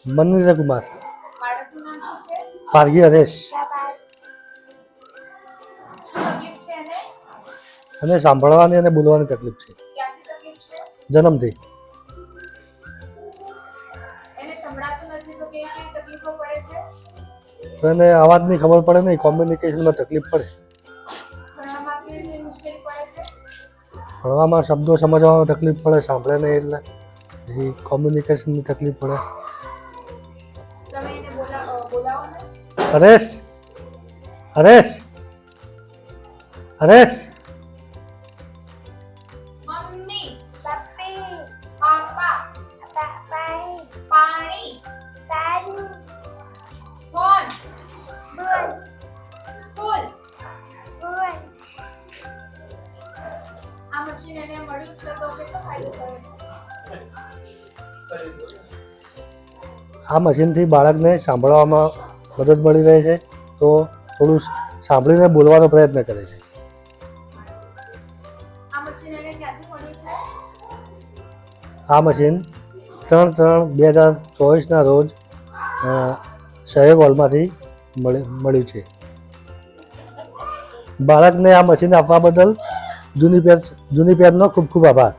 મનીષ કુમાર, પારગી હરેશ, અને સાંભળવાની અને બોલવાની તકલીફ છે જન્મથી. તો એને અવાજની ખબર પડે નહીં, કોમ્યુનિકેશનમાં તકલીફ પડે. ભણવામાં શબ્દો સમજવામાં તકલીફ પડે, સાંભળે નહીં એટલે પછી કોમ્યુનિકેશનની તકલીફ પડે. હરેશ, હરેશ, હરેશ, આ મશીનથી બાળકને સાંભળવામાં મદદ મળી રહે છે, તો થોડું સાંભળીને બોલવાનો પ્રયત્ન કરે છે. આ મશીન 3/3/2024 રોજ સહયોગ હોલમાંથી મળ્યું છે. બાળકને આ મશીન આપવા બદલ જૂની પેરનો ખૂબ ખૂબ આભાર.